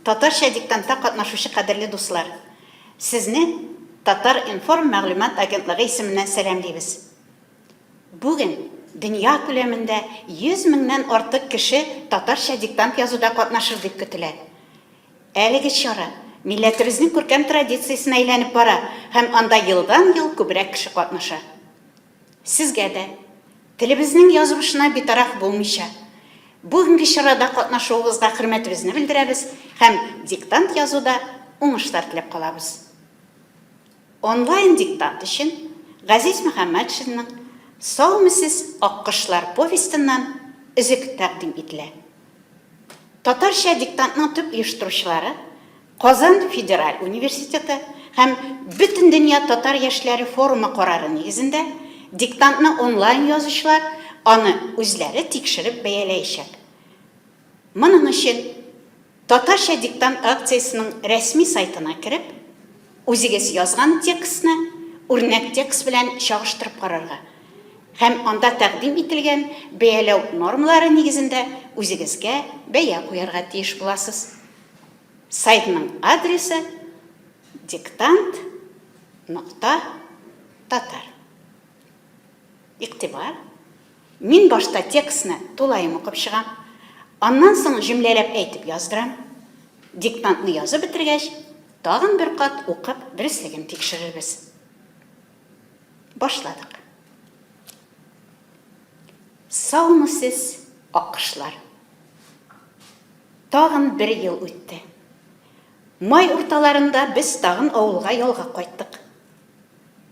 Татарча диктантта катнашучы кадерле дуслар, сезне Татар информ мәгълүмат агентлыгы исеменнән сәламлыйбыз. Бүген дөнья күләмендә 100 меңнән артык кеше татарча диктант язуда катнашыр дип көтелә. Әлеге чара милләтебезнең күркәм традициясенә әйләнеп бара һәм анда елдан-ел күбрәк кеше катнаша. Сезгә дә телебезнең язмышына битараф булмыйча, бүгенге чарада катнашуыгызга хөрмәтебезне белдерәбез һәм диктант язуда уңышлар теләп калабыз. Онлайн диктант өчен Газиз Мөхәммәтшинның «Саумысыз аккышлар» повестеннан өзек тәкъдим ителә. Татарча диктантның төп оештыручылары Казан Федераль университеты һәм Бөтен дөнья татар яшьләре форумы карары нигезендә диктантны онлайн язучылар аны үзләре тикшереп бәяләячәк. Моның өчен Татарча диктант акциясының рәсми сайтына кереп, үзегез язган текстны үрнәк текст белән чагыштырып карарга һәм анда тәкъдим ителгән бәяләү нормалары нигезендә үзегезгә бәя куярга тиеш буласыз. Сайтның адресы diktant.tatar. Иктибар, мин башта текстны тулайым укып чыгам, аннан соң җөмләләп әйтеп яздырам. Диктантны язып бетергәч, тагын бер кат укып, дөрестлеген тикшерербез. Башладык. Саумысыз аккышлар. Тагын бер ел үтте. Май урталарында без тагын авылга ялга кайттык.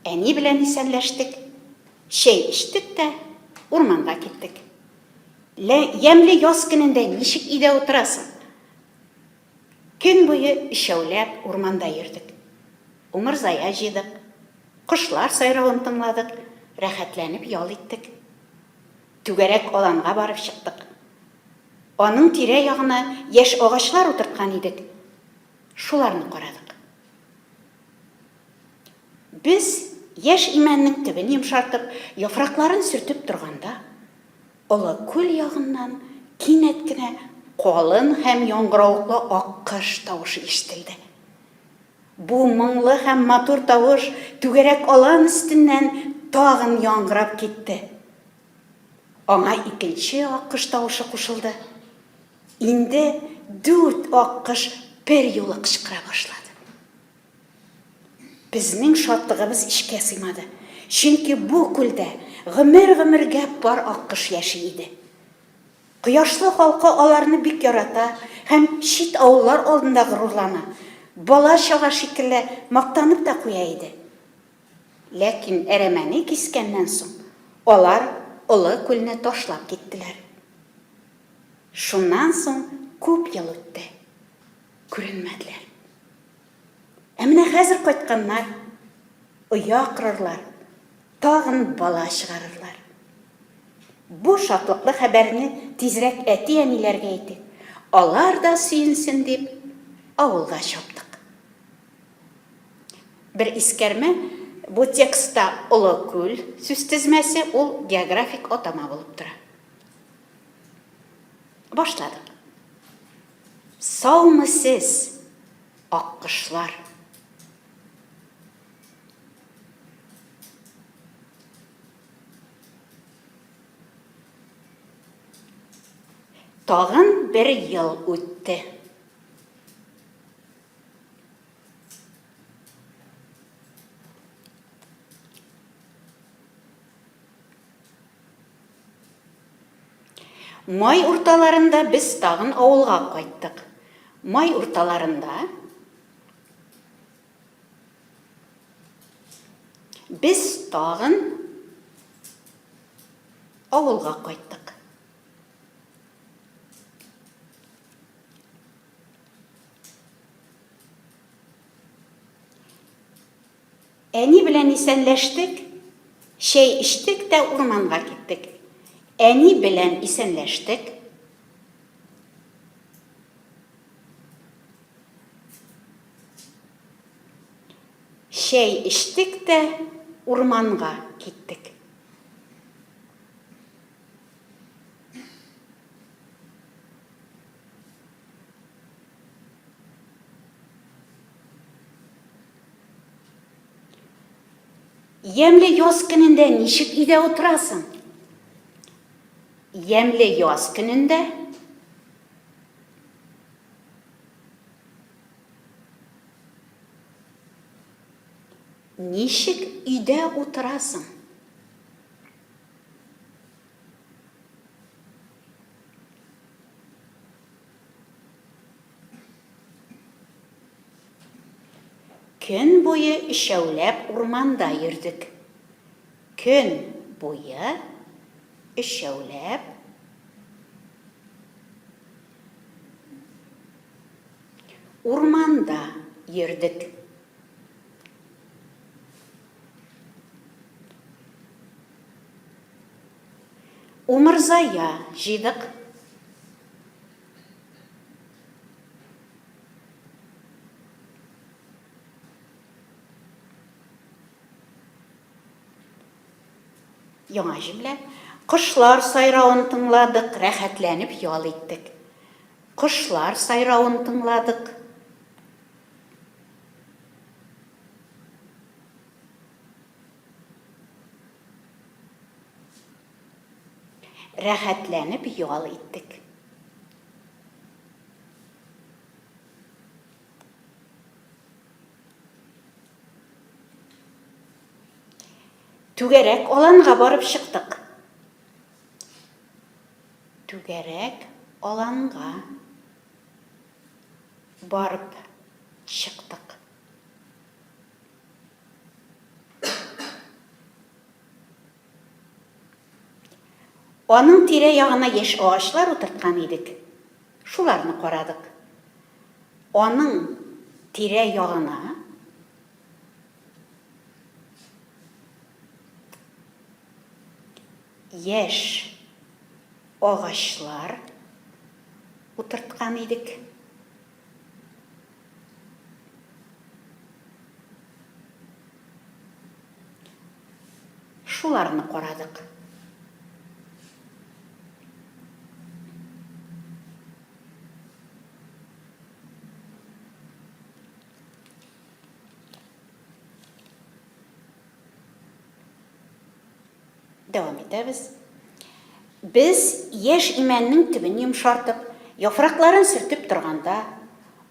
Әни белән исәнләштек. Чәй эчтек тә урманга киттек. Ямлы яз көнендә ничек өйдә утырасың? Көн буе ишәүләп урманда йөрдек. Умырзая җыйдык. Кошлар сайравын тыңладык, рәхәтләнеп ял иттек. Түгәрәк аланга барып чыктык. Аның тирә-ягына яшь агачлар утырткан идек. Шуларны карадык. Без яшь имәннең төбен йомшартып, яфракларын сөртеп торганда, олы күл ягыннан кинәт кенә калын һәм яңгыраулы аккыш тавышы ишетелде. Бу моңлы һәм матур тавыш түгәрәк алан өстеннән тагын яңгырап китте. Аңа икенче аккыш тавышы кушылды. Инде 4 аккыш бер юлы кычкыра башлады. Безнең шатлыгыбыз ишкә сыймады. Чөнки бу күлдә гомер-гомергә бар аккыш яши иде. Кояшлы халкы аларны бик ярата һәм чит авыллар алдында горурлана. Бала чага шикелле мактанып та куя иде. Ләкин әрәмәне кискәннән соң алар олы күлне ташлап киттеләр. Шуннан соң күп ел үтте. Күренмәделәр. Менә хәзер кайтканнар, оя кырырлар, тагын бала чыгарырлар. Бу шатлыклы хәбәрне тизрәк әти-әниләргә әйтик. Алар да сөенсен дип авылга чаптык. Бер искәрмә, бу текстта Олы күл сүз тезмәсе ул географик атама булып тора. Башладык. Саумысыз аккышлар. Тагын бер ел үтте. Май урталарында без тагын авылга кайттык. Май урталарында без тагын авылга кайттык. Әни белән исәнләштек, чәй эчтек тә урманга киттек. Әни белән исәнләштек. Чәй эчтек тә урманга киттек. Ямле яз көнендә ничек өйдә утырасың? Ямле яз көнендә ничек өйдә утырасың? Көн буе өчәүләп урманда йөрдек. Көн буе өчәүләп урманда йөрдек. Умырзая җыйдык. Яңа җөмлә. Кошлар сайравын тыңладык, рәхәтләнеп ял иттек. Кошлар сайравын тыңладык. Рәхәтләнеп ял иттек. Түгәрәк аланга барып чыктык. Түгәрәк аланга барып чыктык. Аның тирә-ягына яшь агачлар утырткан идек. Шуларны карадык. Аның тирә-ягына яшь агачлар утырткан идек. Шуларны карадык. Дәвам итәбез. Без яшь имәннең төбен йомшартып, яфракларын сөртеп торганда,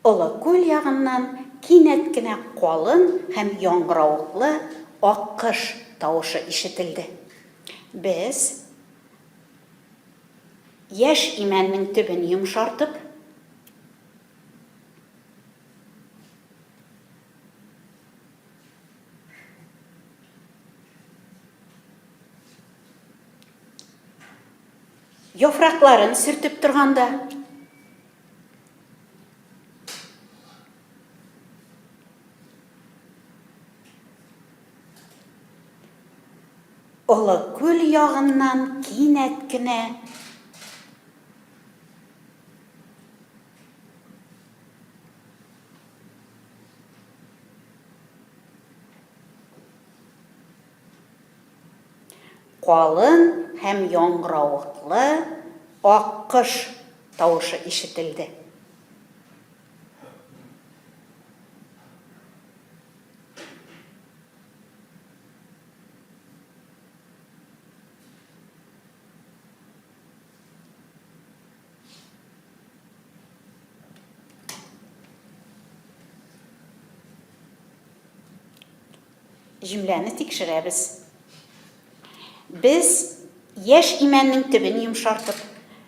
олы күл ягыннан кинәт кенә калын һәм яңгыравыклы аккыш тавышы ишетелде. Без яшь имәннең төбен йомшартып, яфракларын сөртеп торганда, олы күл ягыннан кинәт кенә калын һәм яңгыравыклы аккыш тавышы ишетелде. Җөмләне тикшерәбез. Без яшь имәннең төбен йомшартып,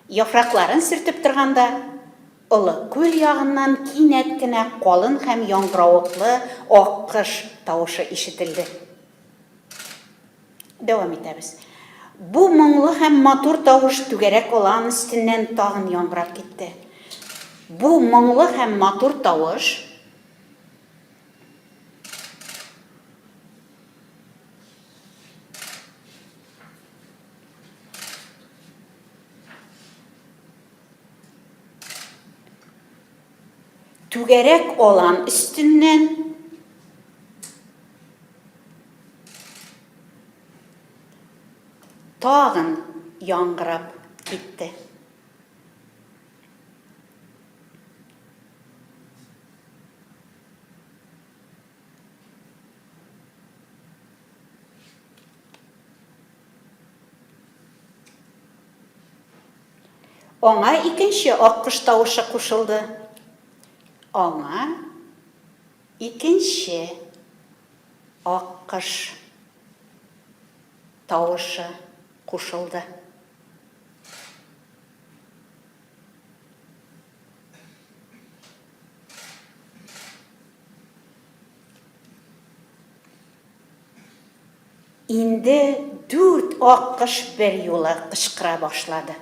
яфракларын сөртеп торганда, олы күл ягыннан кинәт кенә калын һәм яңгыравыклы аккыш тавышы ишетелде. Дәвам итәбез. Бу моңлы һәм матур тавыш түгәрәк алан өстеннән тагын яңгырап китте. Бу моңлы һәм матур тавыш түгәрәк алан өстеннән тагын яңгырап китте. Аңа икенче аккош тавышы кушылды. Аңа икенче аккош тавышы кушылды. Инде 4 аккош бер юлы кычкыра башлады.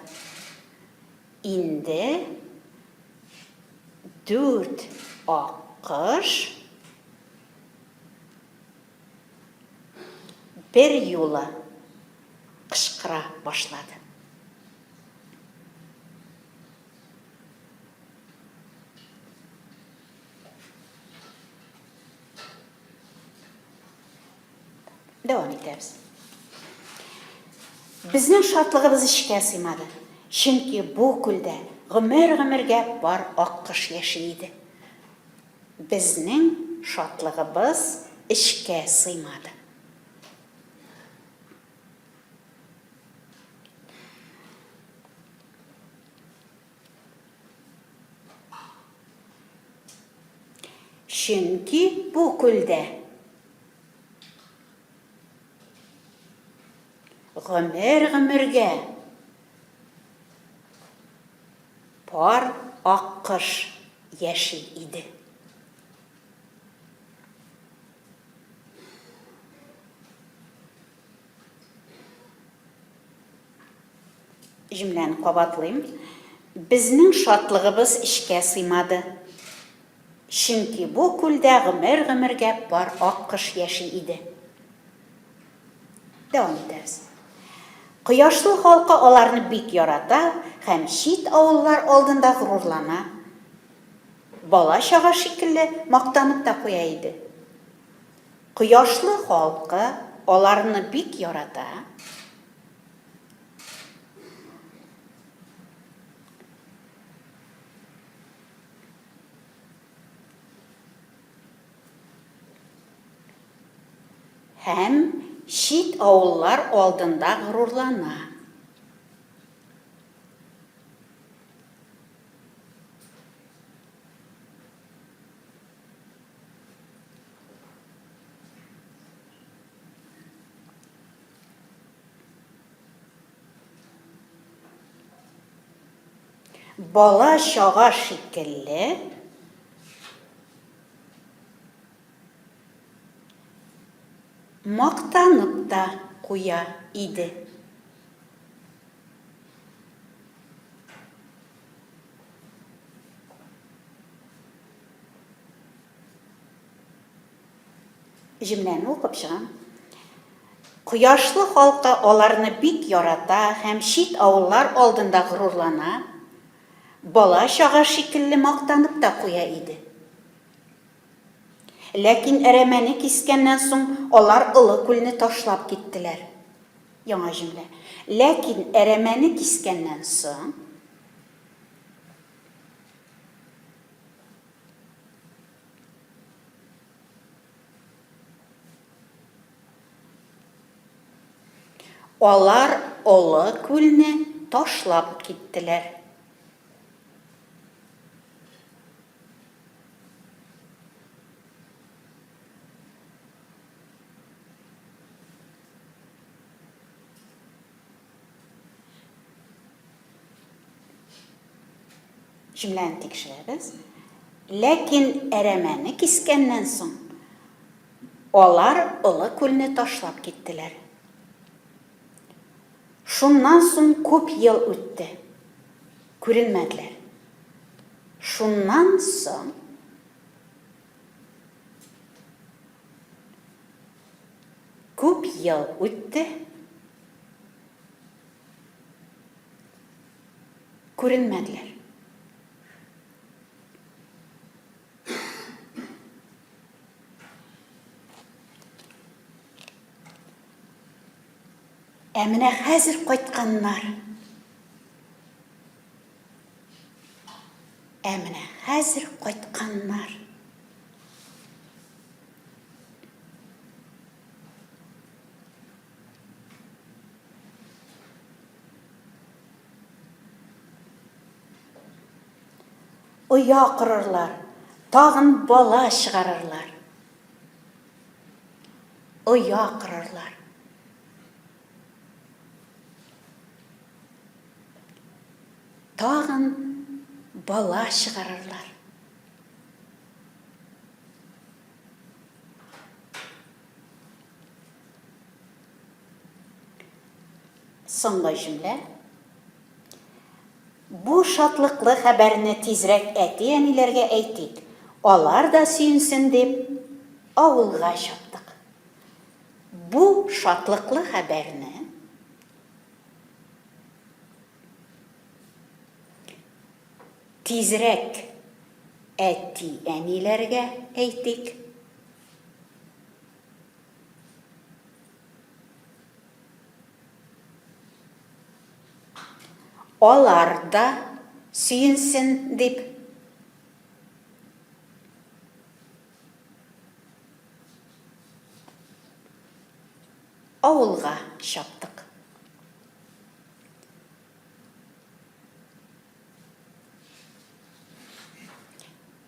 Инде 4 аккош бер юлы кычкыра башлады. Devam ederiz. Bizning шатлыгыбыз ишкә сыймады. Чөнки бу күлдә гомер-гомергә бар аккош яши иде. Bizning шатлыгыбыз ишкә сыймады. Чөнки бу күлдә гомер-гомергә бар аккош яши иде. Җөмләне кабатлыйм. Безнең шатлыгыбыз ишкә сыймады. Чөнки бу күлдә гомер-гомергә бар аккош яши иде. Devam ederiz. Кояшлы халкы аларны бик ярата һәм чит авыллар алдында горурлана. Бала чага шикелле мактанып та куя иде. Кояшлы халкы аларны бик ярата. Һәм чит авыллар алдында горурлана. Бала чага шикелле мактанып та куя иде. Җөмләне укып чыгам. Кояшлы халкы аларны бик ярата һәм чит авыллар алдында горурлана. Бала чага шикелле мактанып та куя иде. Ләкин әрәмәне кискәннән соң алар Олы күлне ташлап киттеләр. Яңа җөмлә. Ләкин әрәмәне кискәннән соң алар Олы күлне ташлап киттеләр. Җөмләне тикшерәбез. Ләкин әрәмәне кискәннән соң алар Олы күлне ташлап киттеләр. Шуннан соң күп ел үтте. Күренмәделәр. Шуннан соң күп ел үтте. Күренмәделәр. Менә хәзер кайтканнар. Менә хәзер кайтканнар. оя құрырлар, тағын бала шығарырлар. Оя құрырлар. Тағын бала шығарырлар. Соңғы жүмле. Бу шатлыклы хәбәрне тизрәк әти-әниләргә әйтик. Алар да сөенсен дип, авылга чаптык. Бу шатлыклы хәбәрне тизрәк әти-әниләргә әйтик. Алар да сөенсен дип. Авылга чаптык.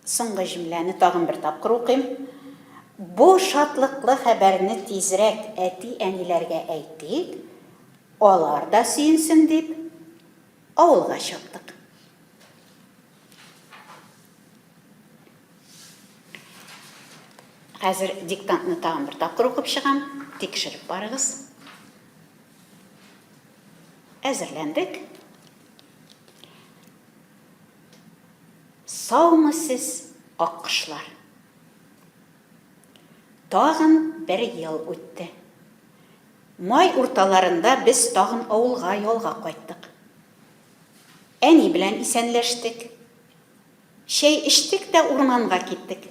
Соңгы җөмләне тагын бер тапкыр укыйм. Бу шатлыклы хәбәрне тизрәк әти-әниләргә әйтик. Алар да сөенсен дип. Авылга чаптык. Хәзер диктантны тагын бер тапкыр укып чыгам. Тикшереп барыгыз. Әзерләндек. Саумы сез, аккышлар. Тагын бер ел үтте. Май урталарында без тагын авылга ялга кайттык. Әни белән исәнләштек. Шәй эчтек тә урманга киттек.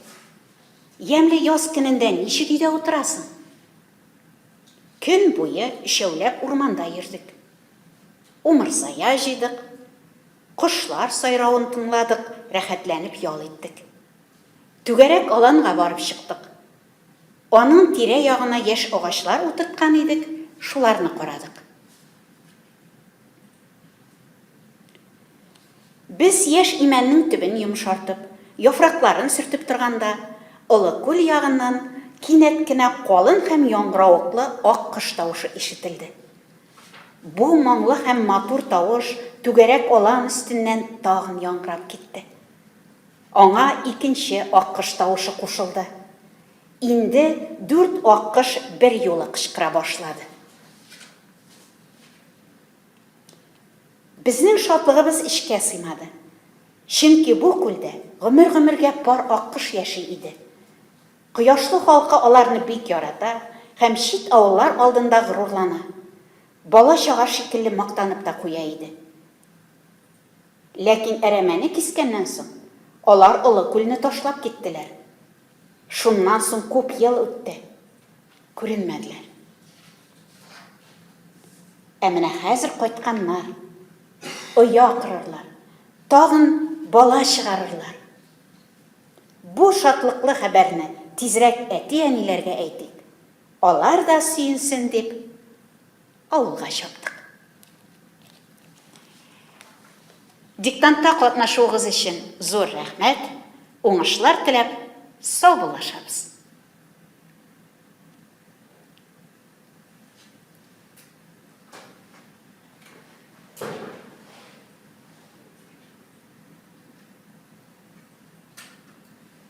Ямлы яз көнендә ничек өйдә утырасың? Көн буе өчәүләп урманда йөрдек. Умырзая җыйдык. Кошлар сайравын тыңладык, рәхәтләнеп ял иттек. Түгәрәк аланга барып чыктык. Аның тирә-ягына яшь агачлар утырткан идек, шуларны карадык. Без яшь имәннең төбен йомшартып, яфракларын сөртеп торганда, олы күл ягыннан кинәт кенә калын һәм яңгыравыклы ак кош тавышы ишетелде. Бу моңлы һәм матур тавыш түгәрәк алан өстеннән тагын яңгырап китте. Аңа икенче ак кош тавышы кушылды. Инде 4 ак кош бер юлы кычкыра башлады. Безнең шатлыгыбыз ишкә сыймады. Чөнки бу күлдә гомер-гомергә пар аккыш яши иде. Кояшлы халкы аларны бик ярата һәм чит авыллар алдында горурлана. Бала чага шикелле мактанып та куя иде. Ләкин әрәмәне кискәннән соң алар олы күлне ташлап киттеләр. Шуннан соң күп ел үтте. Күренмәделәр. Ә менә хәзер кайтканнар. Оя кырырлар. Тагын бала чыгарырлар. Бу шатлыклы хәбәрне тизрәк әти-әниләргә әйтик. Алар да сөенсен дип авылга чаптык. Диктантта катнашуыгыз өчен зур рәхмәт. Уңышлар теләп, сау булашабыз.